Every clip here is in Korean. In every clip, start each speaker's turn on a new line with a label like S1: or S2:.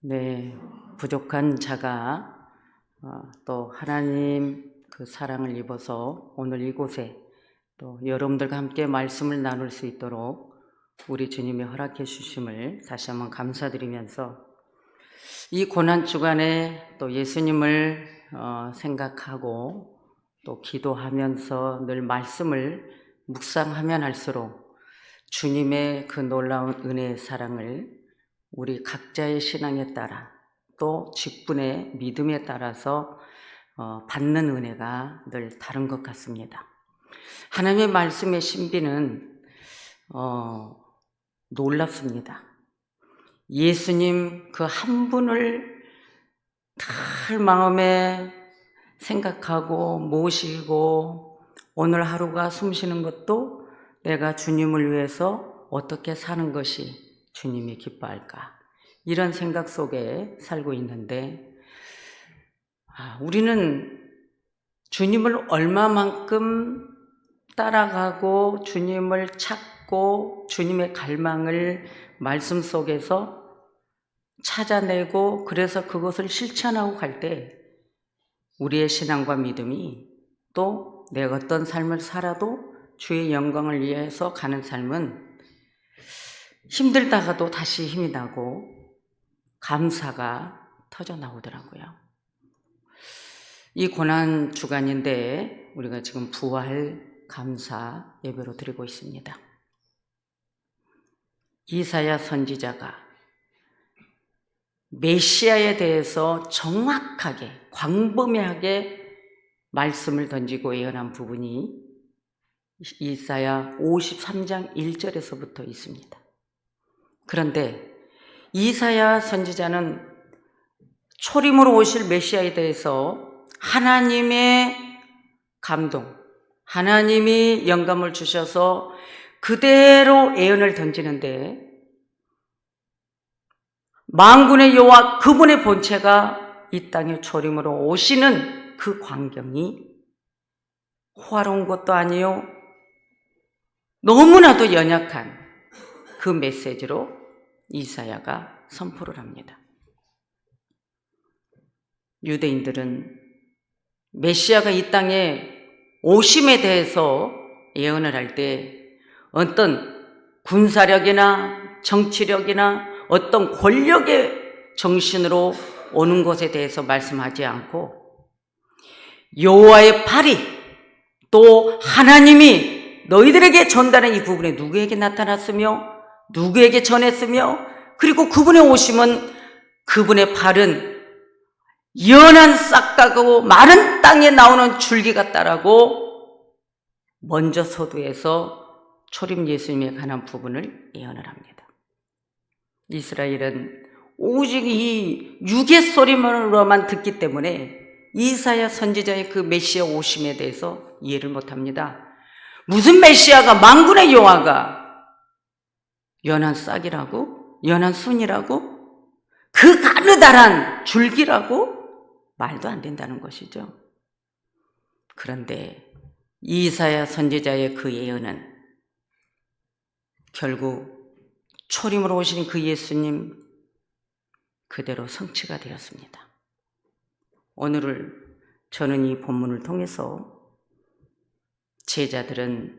S1: 네, 부족한 자가 또 하나님 그 사랑을 입어서 오늘 이곳에 또 여러분들과 함께 말씀을 나눌 수 있도록 우리 주님이 허락해 주심을 다시 한번 감사드리면서 이 고난 주간에 또 예수님을 생각하고 또 기도하면서 늘 말씀을 묵상하면 할수록 주님의 그 놀라운 은혜의 사랑을 우리 각자의 신앙에 따라 또 직분의 믿음에 따라서 받는 은혜가 늘 다른 것 같습니다. 하나님의 말씀의 신비는 놀랍습니다. 예수님 그 한 분을 늘 마음에 생각하고 모시고 오늘 하루가 숨쉬는 것도 내가 주님을 위해서 어떻게 사는 것이 주님이 기뻐할까, 이런 생각 속에 살고 있는데 우리는 주님을 얼마만큼 따라가고 주님을 찾고 주님의 갈망을 말씀 속에서 찾아내고 그래서 그것을 실천하고 갈 때 우리의 신앙과 믿음이 또 내가 어떤 삶을 살아도 주의 영광을 위해서 가는 삶은 힘들다가도 다시 힘이 나고 감사가 터져 나오더라고요. 이 고난 주간인데 우리가 지금 부활 감사 예배로 드리고 있습니다. 이사야 선지자가 메시아에 대해서 정확하게 광범위하게 말씀을 던지고 예언한 부분이 이사야 53장 1절에서부터 있습니다. 그런데 이사야 선지자는 초림으로 오실 메시아에 대해서 하나님의 감동, 하나님이 영감을 주셔서 그대로 예언을 던지는데 만군의 여호와 그분의 본체가 이 땅에 초림으로 오시는 그 광경이 호화로운 것도 아니요 너무나도 연약한 그 메시지로 이사야가 선포를 합니다. 유대인들은 메시아가 이 땅에 오심에 대해서 예언을 할 때 어떤 군사력이나 정치력이나 어떤 권력의 정신으로 오는 것에 대해서 말씀하지 않고 여호와의 팔이 또 하나님이 너희들에게 전달한 이 부분에 누구에게 나타났으며 누구에게 전했으며 그리고 그분의 오심은 그분의 발은 연한 싹가고 마른 땅에 나오는 줄기 같다라고 먼저 서두에서 초림 예수님에 관한 부분을 예언을 합니다. 이스라엘은 오직 이 유괴 소리만으로만 듣기 때문에 이사야 선지자의 그 메시아 오심에 대해서 이해를 못합니다. 무슨 메시아가, 만군의 여호와가 연한 싹이라고? 연한 순이라고? 그 가느다란 줄기라고? 말도 안 된다는 것이죠. 그런데 이사야 선지자의 그 예언은 결국 초림으로 오신 그 예수님 그대로 성취가 되었습니다. 오늘을 저는 이 본문을 통해서 제자들은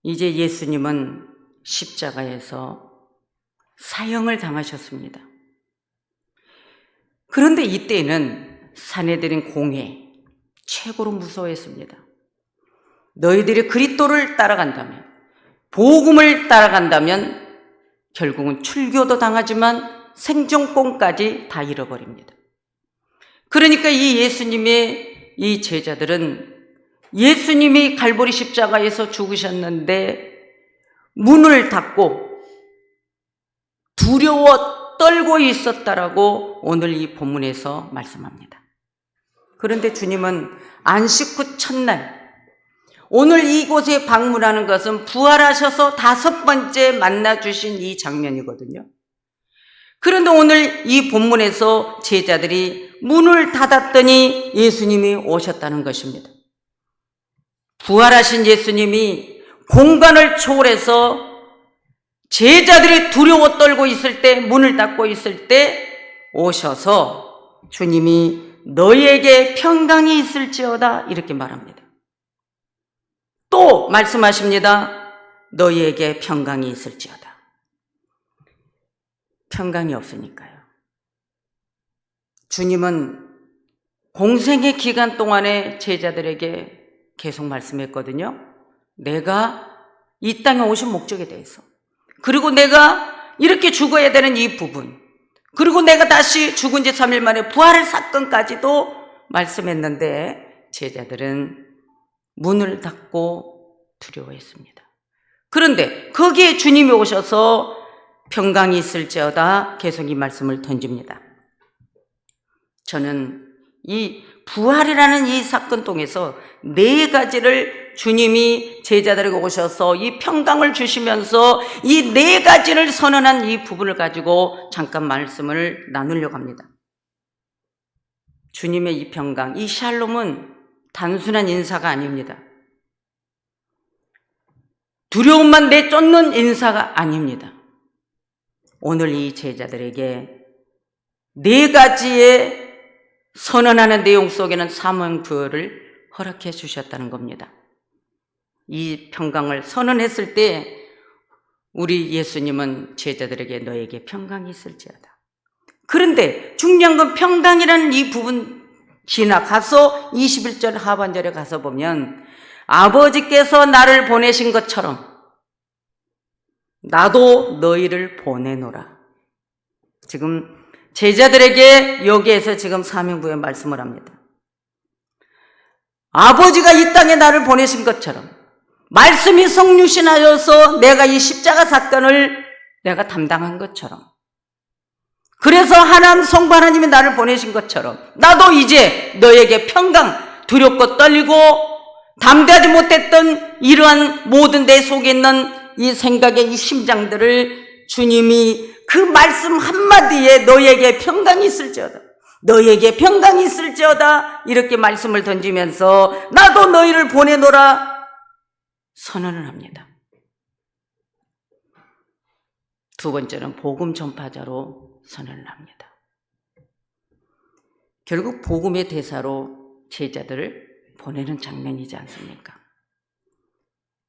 S1: 이제 예수님은 십자가에서 사형을 당하셨습니다. 그런데 이때는 사내들인 공회 최고로 무서워했습니다. 너희들이 그리스도를 따라간다면, 복음을 따라간다면 결국은 출교도 당하지만 생존권까지 다 잃어버립니다. 그러니까 이 예수님의 이 제자들은 예수님이 갈보리 십자가에서 죽으셨는데 문을 닫고 두려워 떨고 있었다라고 오늘 이 본문에서 말씀합니다. 그런데 주님은 안식 후 첫날 오늘 이곳에 방문하는 것은 부활하셔서 5번째 만나주신 이 장면이거든요. 그런데 오늘 이 본문에서 제자들이 문을 닫았더니 예수님이 오셨다는 것입니다. 부활하신 예수님이 공간을 초월해서 제자들이 두려워 떨고 있을 때, 문을 닫고 있을 때 오셔서 주님이 너희에게 평강이 있을지어다 이렇게 말합니다. 또 말씀하십니다. 너희에게 평강이 있을지어다. 평강이 없으니까요. 주님은 공생의 기간 동안에 제자들에게 계속 말씀했거든요. 내가 이 땅에 오신 목적에 대해서, 그리고 내가 이렇게 죽어야 되는 이 부분, 그리고 내가 다시 죽은 지 3일 만에 부활할 사건까지도 말씀했는데 제자들은 문을 닫고 두려워했습니다. 그런데 거기에 주님이 오셔서 평강이 있을지어다 계속 이 말씀을 던집니다. 저는 이 부활이라는 이 사건 통해서 4가지를 주님이 제자들에게 오셔서 이 평강을 주시면서 이 4가지를 선언한 이 부분을 가지고 잠깐 말씀을 나누려고 합니다. 주님의 이 평강, 이 샬롬은 단순한 인사가 아닙니다. 두려움만 내쫓는 인사가 아닙니다. 오늘 이 제자들에게 4가지의 선언하는 내용 속에는 사명부여를 허락해 주셨다는 겁니다. 이 평강을 선언했을 때 우리 예수님은 제자들에게 너에게 평강이 있을지어다. 그런데 중요한 건 평강이라는 이 부분 지나가서 21절 하반절에 가서 보면 아버지께서 나를 보내신 것처럼 나도 너희를 보내노라. 지금 제자들에게 여기에서 지금 사명부의 말씀을 합니다. 아버지가 이 땅에 나를 보내신 것처럼 말씀이 성육신하여서 내가 이 십자가 사건을 내가 담당한 것처럼, 그래서 하나님 성부 하나님이 나를 보내신 것처럼 나도 이제 너에게 평강, 두렵고 떨리고 담대하지 못했던 이러한 모든 내 속에 있는 이 생각의 이 심장들을 주님이 그 말씀 한마디에 너에게 평강이 있을지어다, 너에게 평강이 있을지어다 이렇게 말씀을 던지면서 나도 너희를 보내노라 선언을 합니다. 2번째는 복음 전파자로 선언을 합니다. 결국 복음의 대사로 제자들을 보내는 장면이지 않습니까?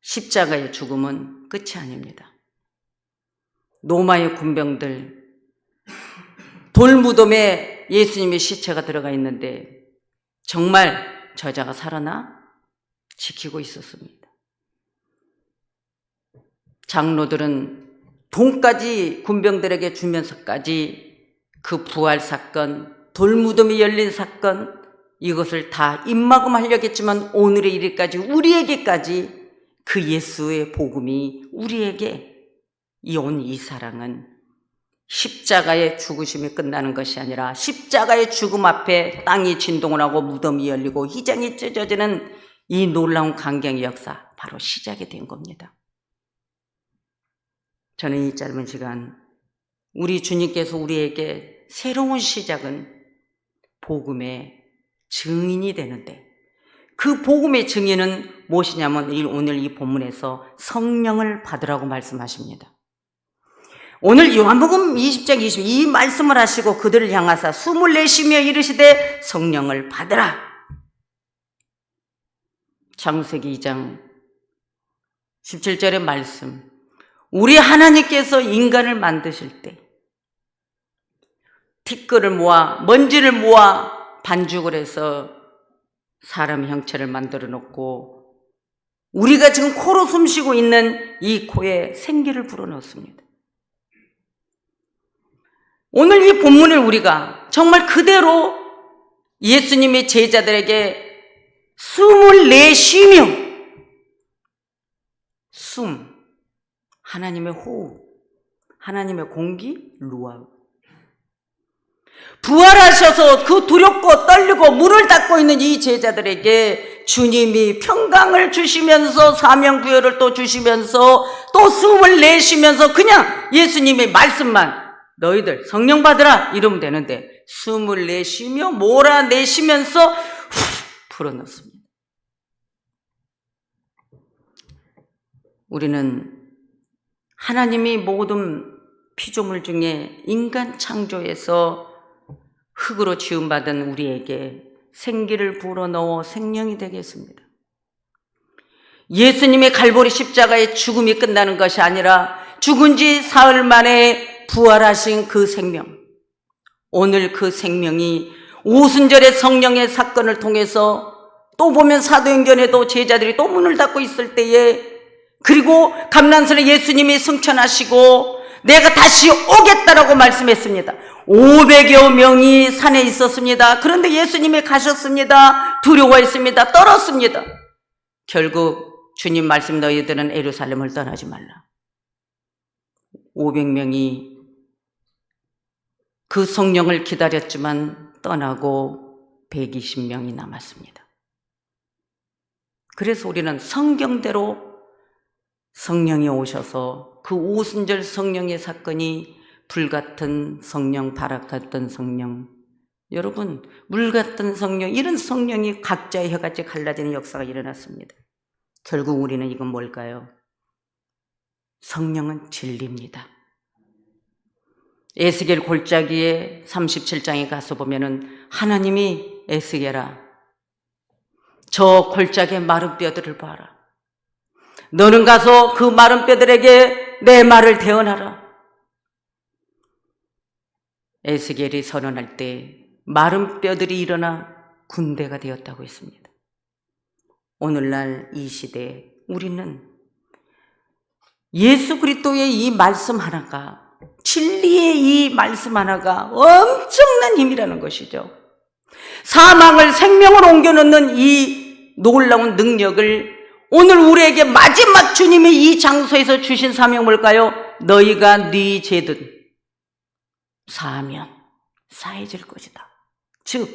S1: 십자가의 죽음은 끝이 아닙니다. 로마의 군병들, 돌무덤에 예수님의 시체가 들어가 있는데 정말 저자가 살아나 지키고 있었습니다. 장로들은 돈까지 군병들에게 주면서까지 그 부활 사건, 돌무덤이 열린 사건, 이것을 다 입막음하려겠지만 오늘의 일까지 우리에게까지 그 예수의 복음이 우리에게 온 이 사랑은 십자가의 죽으심이 끝나는 것이 아니라 십자가의 죽음 앞에 땅이 진동을 하고 무덤이 열리고 휘장이 찢어지는 이 놀라운 강경의 역사, 바로 시작이 된 겁니다. 저는 이 짧은 시간 우리 주님께서 우리에게 새로운 시작은 복음의 증인이 되는데, 그 복음의 증인은 무엇이냐면 오늘 이 본문에서 성령을 받으라고 말씀하십니다. 오늘 요한복음 20장 22 말씀을 하시고 그들을 향하사 숨을 내쉬며 이르시되 성령을 받으라. 창세기 2장 17절의 말씀, 우리 하나님께서 인간을 만드실 때 티끌을 모아 먼지를 모아 반죽을 해서 사람 형체를 만들어 놓고 우리가 지금 코로 숨쉬고 있는 이 코에 생기를 불어넣습니다. 오늘 이 본문을 우리가 정말 그대로 예수님의 제자들에게 숨을 내쉬며, 숨, 하나님의 호흡, 하나님의 공기, 루아, 부활하셔서 그 두렵고 떨리고 문을 닫고 있는 이 제자들에게 주님이 평강을 주시면서 사명부여를 또 주시면서 또 숨을 내쉬면서 그냥 예수님의 말씀만 너희들 성령 받으라 이러면 되는데 숨을 내쉬며 몰아내시면서 후 풀어넣습니다. 우리는 하나님이 모든 피조물 중에 인간 창조에서 흙으로 지음받은 우리에게 생기를 불어넣어 생명이 되게 했습니다. 예수님의 갈보리 십자가의 죽음이 끝나는 것이 아니라 죽은 지 사흘 만에 부활하신 그 생명, 오늘 그 생명이 오순절의 성령의 사건을 통해서 또 보면 사도행전에도 제자들이 또 문을 닫고 있을 때에, 그리고 감난산에 예수님이 승천하시고 내가 다시 오겠다라고 말씀했습니다. 500여 명이 산에 있었습니다. 그런데 예수님이 가셨습니다. 두려워했습니다. 떨었습니다. 결국 주님 말씀, 너희들은 예루살렘을 떠나지 말라. 500명이 그 성령을 기다렸지만 떠나고 120명이 남았습니다. 그래서 우리는 성경대로 성령이 오셔서 그 오순절 성령의 사건이 불같은 성령, 바락 같은 성령, 여러분 물 같은 성령, 이런 성령이 각자의 혀같이 갈라지는 역사가 일어났습니다. 결국 우리는 이건 뭘까요? 성령은 진리입니다. 에스겔 골짜기에 37장에 가서 보면은 하나님이 에스겔아, 저 골짜기의 마른 뼈들을 봐라. 너는 가서 그 마른 뼈들에게 내 말을 대언하라. 에스겔이 선언할 때 마른 뼈들이 일어나 군대가 되었다고 했습니다. 오늘날 이 시대에 우리는 예수 그리스도의 이 말씀 하나가, 진리의 이 말씀 하나가 엄청난 힘이라는 것이죠. 사망을 생명으로 옮겨놓는 이 놀라운 능력을 오늘 우리에게 마지막 주님이 이 장소에서 주신 사명이 뭘까요? 너희가 네 죄든 사하면 사해질 것이다. 즉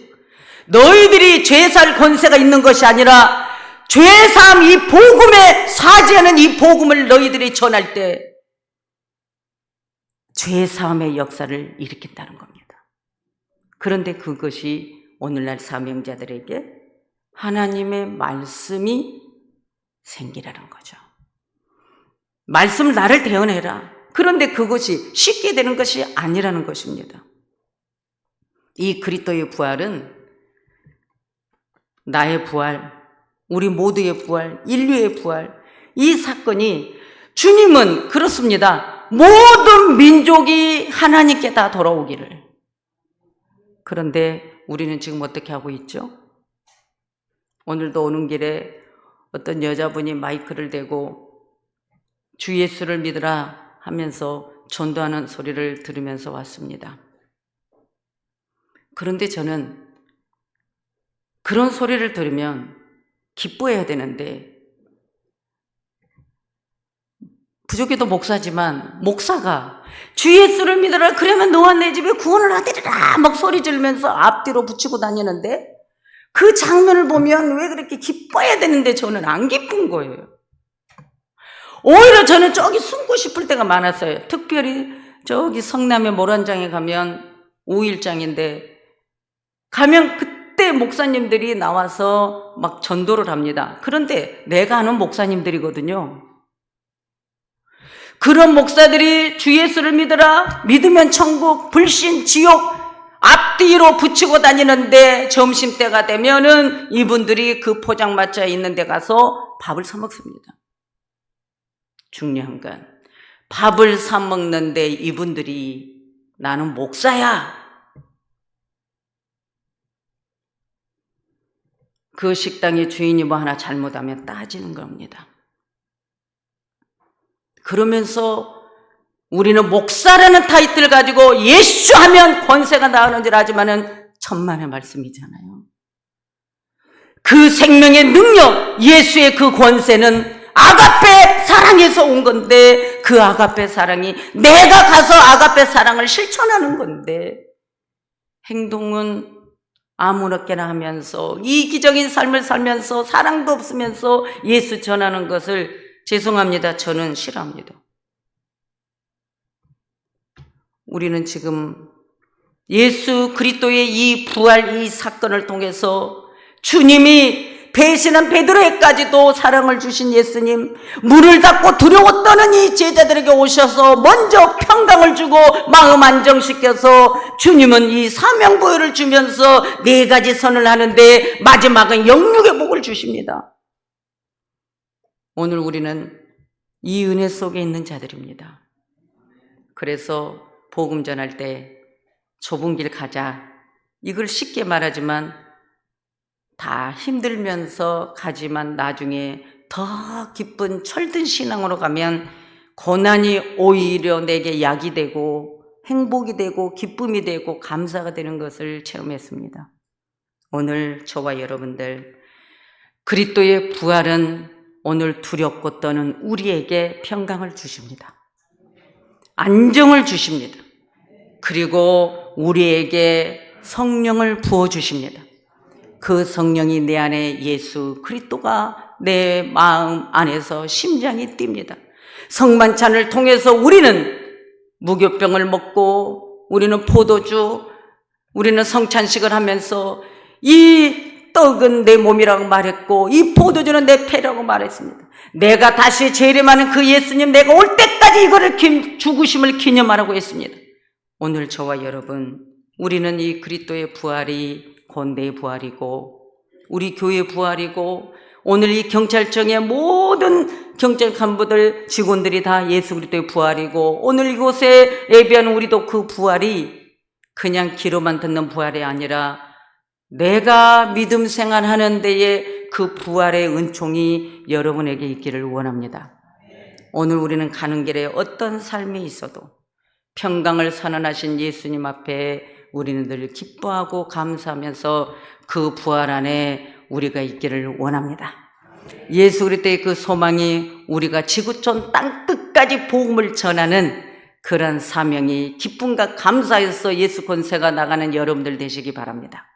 S1: 너희들이 죄살 권세가 있는 것이 아니라 죄사함, 이 복음에 사죄하는 이 복음을 너희들이 전할 때 죄사함의 역사를 일으킨다는 겁니다. 그런데 그것이 오늘날 사명자들에게 하나님의 말씀이 생기라는 거죠. 말씀 나를 대언해라. 그런데 그것이 쉽게 되는 것이 아니라는 것입니다. 이 그리스도의 부활은 나의 부활, 우리 모두의 부활, 인류의 부활, 이 사건이, 주님은 그렇습니다. 모든 민족이 하나님께 다 돌아오기를. 그런데 우리는 지금 어떻게 하고 있죠? 오늘도 오는 길에 어떤 여자분이 마이크를 대고 주 예수를 믿으라 하면서 전도하는 소리를 들으면서 왔습니다. 그런데 저는 그런 소리를 들으면 기뻐해야 되는데, 부족해도 목사지만 목사가 주 예수를 믿으라 그러면 너와 내 집에 구원을 얻으리라 막 소리 지르면서 앞뒤로 붙이고 다니는데, 그 장면을 보면 왜 그렇게 기뻐해야 되는데 저는 안 기쁜 거예요. 오히려 저는 저기 숨고 싶을 때가 많았어요. 특별히 저기 성남의 모란장에 가면 5일장인데 가면 그때 목사님들이 나와서 막 전도를 합니다. 그런데 내가 아는 목사님들이거든요. 그런 목사들이 주 예수를 믿으라, 믿으면 천국, 불신, 지옥 앞뒤로 붙이고 다니는데 점심때가 되면은 이분들이 그 포장마차에 있는 데 가서 밥을 사 먹습니다. 중요한 건 밥을 사 먹는데 이분들이 나는 목사야, 그 식당의 주인이 뭐 하나 잘못하면 따지는 겁니다. 그러면서 우리는 목사라는 타이틀을 가지고 예수 하면 권세가 나오는 줄 알지만은 천만의 말씀이잖아요. 그 생명의 능력, 예수의 그 권세는 아가페 사랑에서 온 건데, 그 아가페 사랑이 내가 가서 아가페 사랑을 실천하는 건데, 행동은 아무렇게나 하면서 이기적인 삶을 살면서 사랑도 없으면서 예수 전하는 것을, 죄송합니다, 저는 싫어합니다. 우리는 지금 예수 그리스도의 이 부활, 이 사건을 통해서 주님이 배신한 베드로에까지도 사랑을 주신 예수님, 문을 닫고 두려워 떠는 이 제자들에게 오셔서 먼저 평강을 주고 마음 안정시켜서 주님은 이 사명부여를 주면서 4가지 선을 하는데 마지막은 영육의 복을 주십니다. 오늘 우리는 이 은혜 속에 있는 자들입니다. 그래서 복음 전할 때 좁은 길 가자, 이걸 쉽게 말하지만 다 힘들면서 가지만 나중에 더 기쁜 철든 신앙으로 가면 고난이 오히려 내게 약이 되고 행복이 되고 기쁨이 되고 감사가 되는 것을 체험했습니다. 오늘 저와 여러분들, 그리스도의 부활은 오늘 두렵고 떠는 우리에게 평강을 주십니다. 안정을 주십니다. 그리고 우리에게 성령을 부어주십니다. 그 성령이 내 안에 예수 그리스도가 내 마음 안에서 심장이 뜁니다. 성만찬을 통해서 우리는 무교병을 먹고, 우리는 포도주, 우리는 성찬식을 하면서 이 떡은 내 몸이라고 말했고 이 포도주는 내 폐라고 말했습니다. 내가 다시 재림하는 그 예수님, 내가 올 때까지 이거를 죽으심을 기념하라고 했습니다. 오늘 저와 여러분, 우리는 이 그리스도의 부활이 곧 내 부활이고 우리 교회 부활이고, 오늘 이 경찰청의 모든 경찰 간부들, 직원들이 다 예수 그리스도의 부활이고, 오늘 이곳에 예배하는 우리도 그 부활이 그냥 귀로만 듣는 부활이 아니라 내가 믿음 생활하는 데에 그 부활의 은총이 여러분에게 있기를 원합니다. 오늘 우리는 가는 길에 어떤 삶이 있어도 평강을 선언하신 예수님 앞에 우리는 늘 기뻐하고 감사하면서 그 부활 안에 우리가 있기를 원합니다. 예수 그리스도의 그 소망이 우리가 지구촌 땅끝까지 복음을 전하는 그런 사명이 기쁨과 감사에서 예수 권세가 나가는 여러분들 되시기 바랍니다.